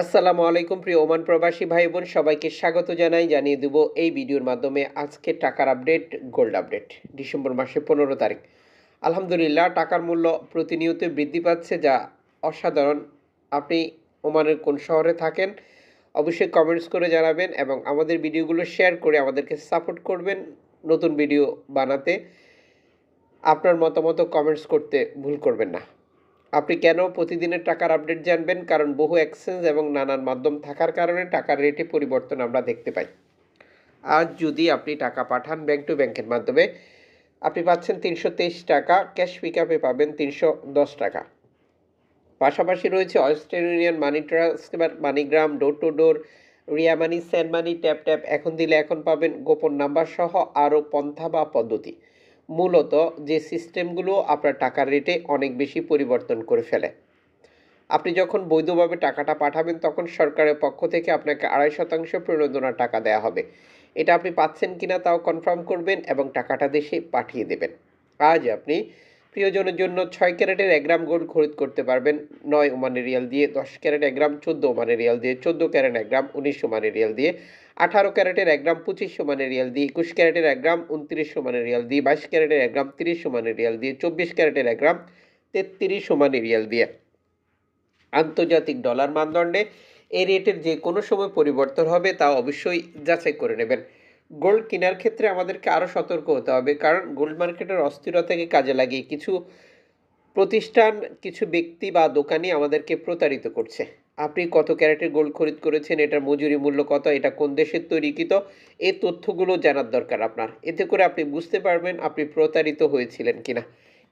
আসসালামু আলাইকুম প্রিয় ওমান প্রবাসী ভাই বোন সবাইকে স্বাগত জানিয়ে দেব এই ভিডিওর মাধ্যমে আজকে টাকার আপডেট, গোল্ড আপডেট ডিসেম্বর মাসের 15 তারিখ। আলহামদুলিল্লাহ টাকার মূল্য প্রতিনিয়ত বৃদ্ধি পাচ্ছে, যা অসাধারণ। আপনি ওমানের কোন শহরে থাকেন অবশ্যই কমেন্টস করে জানাবেন এবং আমাদের ভিডিওগুলো শেয়ার করে আমাদেরকে সাপোর্ট করবেন নতুন ভিডিও বানাতে। আপনার মতামত কমেন্টস করতে ভুল করবেন না। আপনি কেন প্রতিদিনের টাকার আপডেট জানবেন? কারণ বহু এক্সচেঞ্জ এবং নানান মাধ্যম থাকার কারণে টাকার রেটে পরিবর্তন আমরা দেখতে পাই। আজ যদি আপনি টাকা পাঠান ব্যাংক টু ব্যাংকের মাধ্যমে, আপনি পাচ্ছেন 323 টাকা, ক্যাশ পিকআপে পাবেন 310 টাকা। পাশাপাশি রয়েছে western union, money transfer, MoneyGram, door to door, Riya money, send money, tap tap, এখন দিলে এখন পাবেন, গোপন নাম্বার সহ আরও পন্থা বা পদ্ধতি। মূলত যে সিস্টেমগুলো আপনার টাকার রেটে অনেক বেশি পরিবর্তন করে ফেলে। আপনি যখন বৈধভাবে টাকাটা পাঠাবেন তখন সরকারের পক্ষ থেকে আপনাকে 2.5% প্রণোদনার টাকা দেওয়া হবে। এটা আপনি পাচ্ছেন কিনা তাও কনফার্ম করবেন এবং টাকাটা দেশে পাঠিয়ে দেবেন। আজ আপনি প্রিয়জনের জন্য 6 ক্যারেটের 1 গ্রাম গোল্ড খরিদ করতে পারবেন 9 ওমানি রিয়াল দিয়ে, 10 ক্যারেট 1 গ্রাম 14 ওমানি রিয়াল দিয়ে, 14 ক্যারেট 1 গ্রাম 19 ওমানি রিয়াল দিয়ে, 18 ক্যারেটের 1 গ্রাম 25 ওমানি রিয়াল দিয়ে, 21 ক্যারেটের 1 গ্রাম 29 ওমানি রিয়াল দিয়ে, 22 ক্যারেটের 1 গ্রাম 30 ওমানি রিয়াল দিয়ে, 24 ক্যারেটের 1 গ্রাম 33 ওমানি রিয়াল দিয়ে। আন্তর্জাতিক ডলার মানদণ্ডে এই রেটের যে কোনো সময় পরিবর্তন হবে, তা অবশ্যই যাচাই করে নেবেন। গোল্ড কেনার ক্ষেত্রে আমাদেরকে আরও সতর্ক হতে হবে, কারণ গোল্ড মার্কেটের অস্থিরতাকে কাজে লাগিয়ে কিছু প্রতিষ্ঠান, কিছু ব্যক্তি বা দোকানি আমাদেরকে প্রতারিত করছে। আপনি কত ক্যারেটের গোল্ড খরিদ করেছেন, এটার মজুরি মূল্য কত, এটা কোন দেশের তৈরিকৃত, এই তথ্যগুলো জানার দরকার আপনার। এতে করে আপনি বুঝতে পারবেন আপনি প্রতারিত হয়েছিলেন কিনা।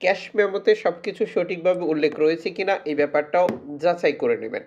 ক্যাশ মেমোতে সব কিছু সঠিকভাবে উল্লেখ রয়েছে কিনা এই ব্যাপারটাও যাচাই করে নেবেন।